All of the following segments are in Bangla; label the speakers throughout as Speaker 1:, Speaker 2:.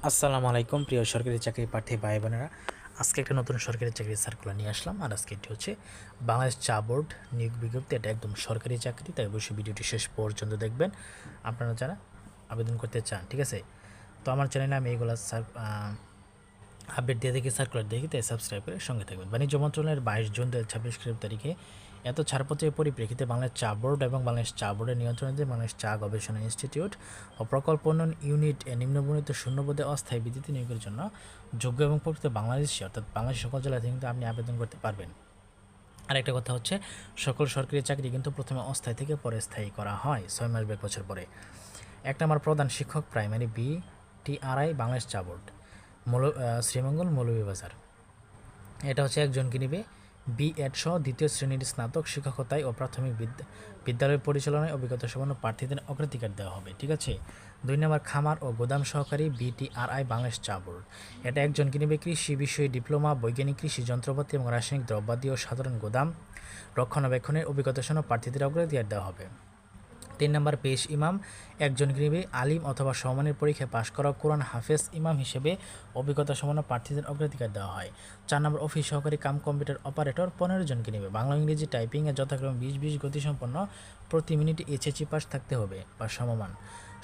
Speaker 1: আসসালামু আলাইকুম প্রিয় সরকারি চাকরি প্রার্থী ভাই বোনেরা। আজকে একটা নতুন সরকারি চাকরির সার্কুলার নিয়ে আসলাম। আর আজকে এটি হচ্ছে বাংলাদেশ চা বোর্ড নিয়োগ বিজ্ঞপ্তি। এটা একদম সরকারি চাকরি, তাই অবশ্যই ভিডিওটি শেষ পর্যন্ত দেখবেন আপনারা যারা আবেদন করতে চান। ঠিক আছে, তো আমার চ্যানেলে আমি এইগুলো আপডেট দিয়ে দেখি, সার্কুলার দেখি, তাই সাবস্ক্রাইব করে সঙ্গে থাকবেন। বাণিজ্য মন্ত্রণালয়ের 22 জুন 2026 তারিখে এত ছাড়পত্রের পরিপ্রেক্ষিতে বাংলাদেশ চা বোর্ড এবং বাংলাদেশ চা বোর্ডের নিয়ন্ত্রণে বাংলাদেশ চা গবেষণা ইনস্টিটিউট ও প্রকল্প উন্নয়ন ইউনিট নিম্নবর্ণিত শূন্যপদে অস্থায়ী ভিত্তিতে নিয়োগের জন্য যোগ্য এবং প্রকৃত বাংলাদেশি অর্থাৎ বাংলাদেশের সকল জেলা থেকে কিন্তু আপনি আবেদন করতে পারবেন। আরেকটা কথা হচ্ছে, সকল সরকারি চাকরি কিন্তু প্রথমে অস্থায়ী থেকে পরে স্থায়ী করা হয় 6 মাস বা 1 বছর পরে। এক নম্বর প্রধান শিক্ষক প্রাইমারি BTRI বাংলাদেশ চা বোর্ড শ্রীমঙ্গল মৌলভীবাজার। এটা হচ্ছে একজনকে নিবে B.Ed সহ দ্বিতীয় শ্রেণীর স্নাতক শিক্ষকতায় ও প্রাথমিক বিদ্যালয় পরিচালনায় অভিজ্ঞতা সম্পন্ন প্রার্থীদের অগ্রাধিকার দেওয়া হবে। ঠিক আছে। 2 নম্বর খামার ও গোদাম সহকারী BTRI বাংলাদেশ চা বোর্ড। এটা একজনকে নিবে কৃষি বিষয়ে ডিপ্লোমা, বৈজ্ঞানিক কৃষি যন্ত্রপাতি এবং রাসায়নিক দ্রব্যাদি ও সাধারণ গোদাম রক্ষণাবেক্ষণের অভিজ্ঞতা সম্পন্ন প্রার্থীদের অগ্রাধিকার দেওয়া হবে। 3 নম্বর পেশ ইমাম, একজনকে নিবে আলিম অথবা সমমানের পরীক্ষায় পাশ করা কোরআন হাফেজ ইমাম হিসেবে অভিজ্ঞতা সম্পন্ন প্রার্থীদের অগ্রাধিকার দেওয়া হয়। 4 নম্বর অফিস সহকারী কাম কম্পিউটার অপারেটর 15 জনকে নেবে বাংলা ইংরেজি টাইপিংয়ে যথাক্রমে 20-20 গতিসম্পন্ন, প্রতি মিনিটে SSC পাস থাকতে হবে বা সমমান।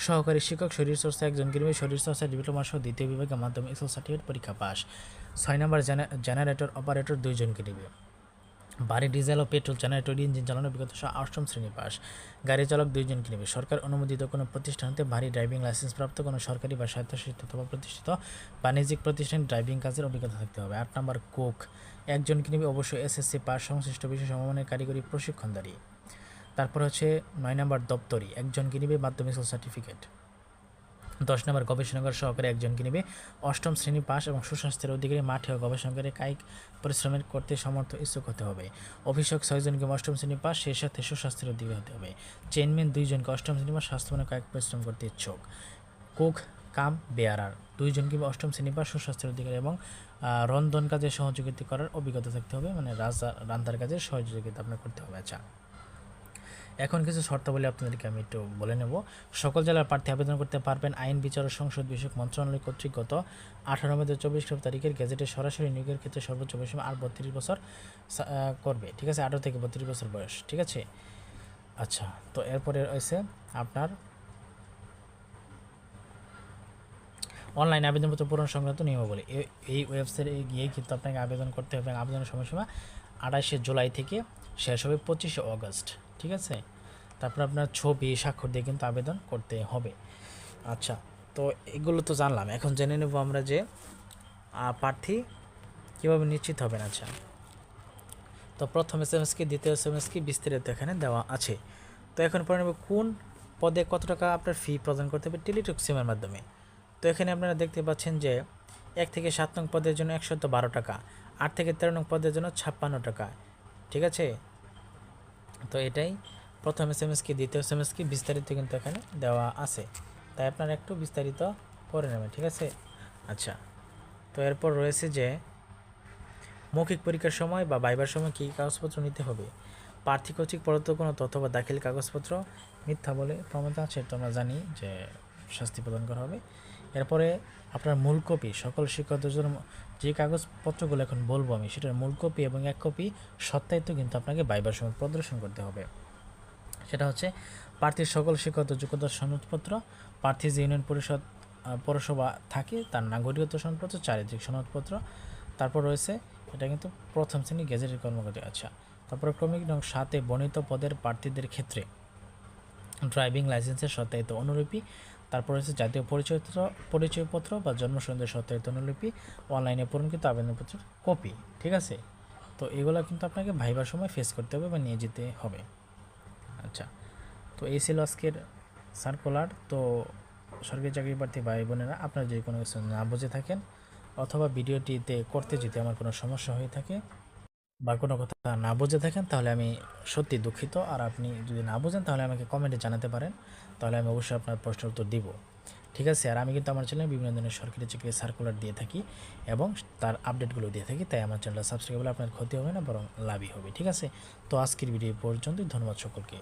Speaker 1: সহকারী শিক্ষক শরীরচর্চা একজনকে নেবে শরীরচর্চা ডিপ্লোমা সহ দ্বিতীয় বিভাগে মাধ্যমিক সার্টিফিকেট পরীক্ষা পাস। 6 নম্বর জেনারেটর অপারেটর 2 জনকে নেবে বাড়ি ডিজেল ও পেট্রোল জেনারেটর ইঞ্জিন চালানোর বিগত 8ম শ্রেণী পাস। গাড়ি চালক 2 জনকে নেবে সরকার অনুমোদিত কোনো প্রতিষ্ঠান হতে ভারী ড্রাইভিং লাইসেন্স প্রাপ্ত কোনো সরকারি বা স্বায়ত্তশাসিত অথবা প্রতিষ্ঠিত বাণিজ্যিক প্রতিষ্ঠান ড্রাইভিং কাজের অভিজ্ঞতা থাকতে হবে। 8 নম্বর কুক, একজনকে নেবে অবশ্যই SSC পাস সংশ্লিষ্ট বিষয় সমমানের কারিগরি প্রশিক্ষণধারী। তারপর হচ্ছে 9 নম্বর দপ্তরি, একজনকে নেবে মাধ্যমিক সার্টিফিকেট। 10 নম্বর গবেষণাগার সহকারী, একজনকে নেবে 8ম শ্রেণী পাস এবং সুস্বাস্থ্যের অধিকারী, মাঠে ও গবেষণাগারে কায়িক পরিশ্রমের করতে সমর্থ ইচ্ছুক হতে হবে। অফিসক 6 জনকে 8ম শ্রেণী পাস, সেই সাথে সুস্বাস্থ্যের অধিকারী হতে হবে। চেইনম্যান 2 জনকে 8ম শ্রেণী পাস, স্বাস্থ্যবান কায়িক পরিশ্রম করতে ইচ্ছুক। কুক কাম বেয়ারার 2 জনকে 8ম শ্রেণী পাস, সুস্বাস্থ্যের অধিকারী এবং রন্ধন কাজে সহযোগিতা করার অভিজ্ঞতা থাকতে হবে, মানে রান্নার কাজে সহযোগিতা আপনার করতে হবে। আচ্ছা, এখন কিছু শর্তাবলী আপনাদেরকে আমি একটু বলে নেব। সকল জেলার প্রার্থী আবেদন করতে পারবেন আইন বিচার ও সংসদ বিষয়ক মন্ত্রণালয় কর্তৃক গত 18 মে 2024 তারিখের গেজেটে সরাসরি নিয়োগের ক্ষেত্রে সর্বোচ্চ বয়স আর 32 বছর করবে। ঠিক আছে, 18 থেকে 32 বছর বয়স। ঠিক আছে। আচ্ছা, তো এরপরে রয়েছে আপনার অনলাইন আবেদনপত্র পূরণ সংক্রান্ত নিয়মাবলী। এই ওয়েবসাইটে গিয়ে কিন্তু আপনাকে আবেদন করতে হবে। আবেদনের সময়সীমা 28 জুলাই থেকে শেষ হবে 25 আগস্ট। ঠিক আছে। তারপর আপনার ছবি স্বাক্ষর দিয়ে কিন্তু আবেদন করতে হবে। আচ্ছা, তো এগুলো তো জানলাম। এখন জেনে নেব আমরা যে প্রার্থী কীভাবে নিশ্চিত হবেন। আচ্ছা, তো প্রথম SMS কি, দ্বিতীয় SMS কি, বিস্তারিত এখানে দেওয়া আছে। তো এখন পরে নেব কোন পদে কত টাকা আপনার ফি প্রদান করতে হবে টেলিটক সিমের মাধ্যমে। তো এখানে আপনারা দেখতে পাচ্ছেন যে 1 থেকে 7 নং পদের জন্য 112 টাকা, 8 থেকে 13 নং পদের জন্য 56 টাকা। ঠিক আছে। তো এটাই প্রথম SMS কি, দ্বিতীয় SMS কি, বিস্তারিত কিন্তু এখানে দেওয়া আছে, তাই আপনারা একটু বিস্তারিত পড়ে নেবেন। ঠিক আছে। আচ্ছা, তো এরপর রয়েছে যে মৌখিক পরীক্ষার সময় বা ভাইবার সময় কী কাগজপত্র নিতে হবে। প্রার্থী কর্তৃক প্রদত্ত কোনো তথ্য বা দাখিল কাগজপত্র মিথ্যা বলে প্রমাণিত আছে, তো আমরা জানি যে শাস্তি প্রদান করা হবে। এরপরে আপনার মূল কপি, সকল শিক্ষকদের জন্য যে কাগজপত্রগুলো এখন বলবো আমি, সেটার মূল কপি এবং 1 কপি সত্যায়িত কিন্তু আপনাকে ভাইবার সময় প্রদর্শন করতে হবে। সেটা হচ্ছে প্রার্থীর সকল শিক্ষাগত যোগ্যতার সনদপত্র, প্রার্থী যে ইউনিয়ন পরিষদ পৌরসভা থাকে তার নাগরিকত্ব সনদপত্র, চারিত্রিক সনদপত্র। তারপর রয়েছে এটা কিন্তু প্রথম শ্রেণী গেজেটের কর্মকর্তা। আচ্ছা, তারপর ক্রমিক নং 7 বর্ণিত পদের প্রার্থীদের ক্ষেত্রে ড্রাইভিং লাইসেন্সের সত্যায়িত অনুলিপি। তারপর হচ্ছে জাতীয় পরিচয়পত্র বা জন্মসনদের সত্যায়িত অনুলিপি, অনলাইনে পূরণকৃত আবেদনপত্রের কপি। ঠিক আছে। তো এগুলো কিন্তু আপনাকে ভাইবার সময় ফেস করতে হবে বা নিয়ে যেতে হবে। আচ্ছা, তো এই ছিল আজকের সার্কুলার। তো সরকারি চাকরি প্রার্থী ভাই বোনেরা, আপনারা যদি কোনো কিছু না বুঝে থাকেন অথবা ভিডিওটিতে করতে যদি আমার কোনো সমস্যা হয়ে থাকে বা কোনো কথা না বুঝে থাকেন, তাহলে আমি সত্যি দুঃখিত। আর আপনি যদি না বুঝেন তাহলে আমাকে কমেন্টে জানাতে পারেন, তাহলে আমি অবশ্যই আপনার প্রশ্নের উত্তর দিব। ঠিক আছে। আর আমি কিন্তু আমার চ্যানেলে বিভিন্ন ধরনের সরকারি চাকরির সার্কুলার দিয়ে থাকি এবং তার আপডেটগুলো দিয়ে থাকি, তাই আমার চ্যানেলটা সাবস্ক্রাইব করলে আপনার ক্ষতি হবে না, বরং লাভই হবে। ঠিক আছে। তো আজকের ভিডিও পর্যন্তই। ধন্যবাদ সকলকে।